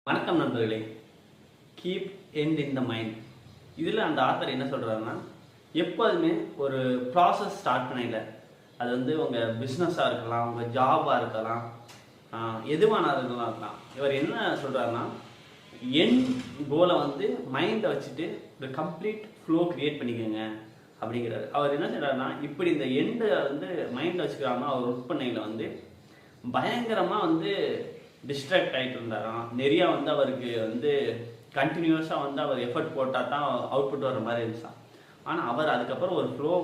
வணக்கம் நண்பர்களே. Keep end in the mind. இதில் அந்த ஆத்தர் என்ன சொல்கிறாருன்னா, எப்போதுமே ஒரு ப்ராசஸ் ஸ்டார்ட் பண்ணல, அது வந்து உங்கள் பிஸ்னஸாக இருக்கலாம், உங்கள் ஜாபாக இருக்கலாம், எதுவான இருக்கலாம். இவர் என்ன சொல்கிறாருன்னா, எண்ட் கோலை வந்து மைண்டை வச்சுட்டு ஒரு கம்ப்ளீட் ஃப்ளோ க்ரியேட் பண்ணிக்கோங்க அப்படிங்கிறாரு. அவர் என்ன சொல்கிறாருன்னா, இப்படி இந்த எண்டை வந்து மைண்டை வச்சுக்கிறாங்கன்னா அவர் ஒர்க் பண்ணையில் வந்து பயங்கரமாக வந்து டிஸ்ட்ராக்ட் ஆகிட்டு இருந்தாராம். நிறையா வந்து அவருக்கு வந்து கண்டினியூஸாக வந்து அவர் எஃபர்ட் போட்டால் தான் அவுட்புட் வர மாதிரி இருந்துச்சான். ஆனால் அவர் அதுக்கப்புறம் ஒரு ஃப்ளோ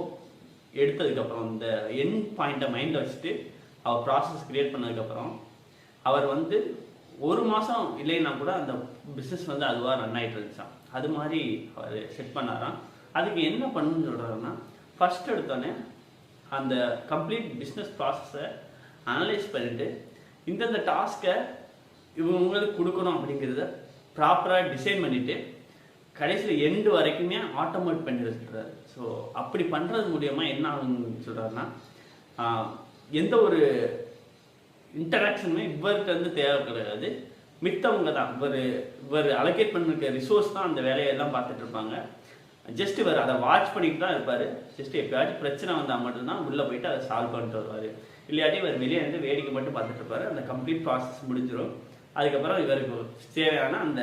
எடுத்ததுக்கப்புறம் இந்த எண்ட் பாயிண்ட்டை மைண்டில் வச்சுட்டு அவர் ப்ராசஸ் க்ரியேட் பண்ணதுக்கப்புறம் அவர் வந்து ஒரு மாதம் இல்லைன்னா கூட அந்த பிஸ்னஸ் வந்து அதுவாக ரன் ஆகிட்டு இருந்துச்சான். அது மாதிரி அவர் செட் பண்ணாராம். அதுக்கு என்ன பண்ணணும்னு சொல்கிறாருன்னா, ஃபஸ்ட் எடுத்தோடனே அந்த கம்ப்ளீட் பிஸ்னஸ் ப்ராசஸை அனலைஸ் பண்ணிவிட்டு இந்தந்த டாஸ்க்கை இவங்களுக்கு கொடுக்கணும் அப்படிங்கிறத ப்ராப்பராக டிசைன் பண்ணிவிட்டு கடைசியில் எண்டு வரைக்குமே ஆட்டோமேட் பண்ணி சொல்கிறாரு. ஸோ அப்படி பண்ணுறது மூலியமாக என்ன ஆகுன்னு சொல்கிறாருன்னா, எந்த ஒரு இன்டராக்ஷனுமே இவருக்கு வந்து தேவை கிடையாது, மித்தவங்க தான். இவர் அலோகேட் பண்ணிருக்க ரிசோர்ஸ் தான் அந்த வேலையெல்லாம் பார்த்துட்டு இருப்பாங்க. ஜஸ்ட் இவர் அதை வாட்ச் பண்ணிட்டு தான் இருப்பார். ஜஸ்ட் எப்பயாச்சும் பிரச்சனை வந்தால் மட்டும்தான் உள்ளே போயிட்டு அதை சால்வ் பண்ணிட்டு வருவார். இல்லாட்டி இவர் வெளியே இருந்து வேடிக்கை மட்டும் பார்த்துட்டு இருப்பார். அந்த கம்ப்ளீட் ப்ராசஸ் முடிஞ்சிடும். அதுக்கப்புறம் இவருக்கு தேவையான அந்த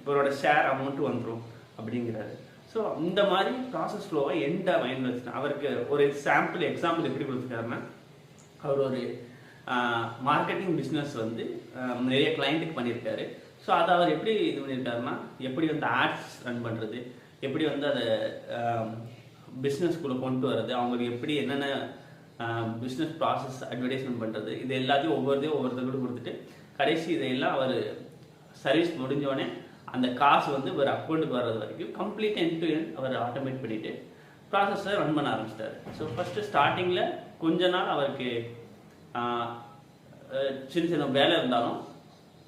இவரோட ஷேர் அமௌண்ட்டு வந்துடும் அப்படிங்கிறாரு. ஸோ இந்த மாதிரி ப்ராசஸ் ஃப்ளோவை எண்டை மைண்டில் வச்சுட்டேன். அவருக்கு ஒரு எக்ஸாம்பிள் எப்படி கொடுத்துருக்காருன்னா, அவர் ஒரு மார்க்கெட்டிங் பிஸ்னஸ் வந்து நிறைய கிளைண்ட்டுக்கு பண்ணியிருக்காரு. ஸோ அதை அவர் எப்படி இது பண்ணியிருக்காருன்னா, எப்படி வந்து ஆட்ஸ் ரன் பண்ணுறது, எப்படி வந்து அதை பிஸ்னஸ்குள்ளே கொண்டு வர்றது, அவங்களுக்கு எப்படி என்னென்ன பிஸ்னஸ் ப்ராசஸ் அட்வர்டைஸ்மெண்ட் பண்ணுறது, இது எல்லாத்தையும் ஒவ்வொருத்தருக்கும் கொடுத்துட்டு கடைசி இதையெல்லாம் அவர் சர்வீஸ் முடிஞ்சோடனே அந்த காசு வந்து ஒரு அக்கௌண்ட்டுக்கு வர்றது வரைக்கும் கம்ப்ளீட் எண்ட் டு எண்ட் அவர் ஆட்டோமேட் பண்ணிவிட்டு ப்ராசஸை ரன் பண்ண ஆரம்பிச்சிட்டார். ஸோ ஃபஸ்ட்டு ஸ்டார்டிங்கில் கொஞ்ச நாள் அவருக்கு சின்ன வேலை இருந்தாலும்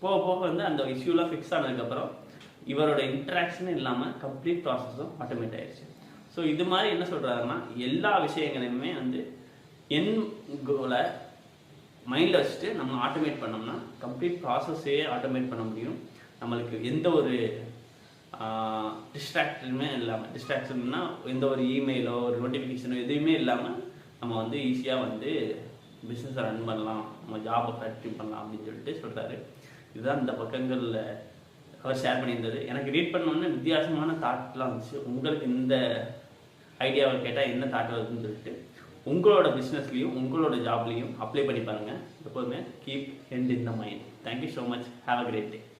போக போக வந்து அந்த இஷ்யூலாம் ஃபிக்ஸ் ஆனதுக்கப்புறம் இவரோட இன்ட்ராக்ஷனும் இல்லாமல் கம்ப்ளீட் ப்ராசஸும் ஆட்டோமேட் ஆகிடுச்சு. ஸோ இது மாதிரி என்ன சொல்கிறாருன்னா, எல்லா விஷயங்களையுமே வந்து என் கோலை மைண்டில் வச்சுட்டு நம்ம ஆட்டோமேட் பண்ணோம்னா கம்ப்ளீட் ப்ராசஸே ஆட்டோமேட் பண்ண முடியும். நம்மளுக்கு எந்த ஒரு டிஸ்ட்ராக்ஷன்னா எந்த ஒரு இமெயிலோ ஒரு நோட்டிஃபிகேஷனோ எதுவுமே இல்லாமல் நம்ம வந்து ஈஸியாக வந்து பிஸ்னஸை ரன் பண்ணலாம், நம்ம ஜாபை கண்டினியூ பண்ணலாம் அப்படின்னு சொல்லிட்டு சொல்கிறாரு. இதுதான் இந்த பக்கங்களில் அவர் ஷேர் பண்ணியிருந்தது. எனக்கு ரீட் பண்ணோன்னே வித்தியாசமான தாட்லாம் வந்துச்சு. உங்களுக்கு இந்த ஐடியாவை கேட்டால் என்ன தாட் வருதுன்னு சொல்லிட்டு உங்களோட பிஸ்னஸ்லையும் உங்களோட ஜாப்லையும் அப்ளை பண்ணி பாருங்கள். எப்போதுமே keep end in the mind. Thank you so much. Have a great day.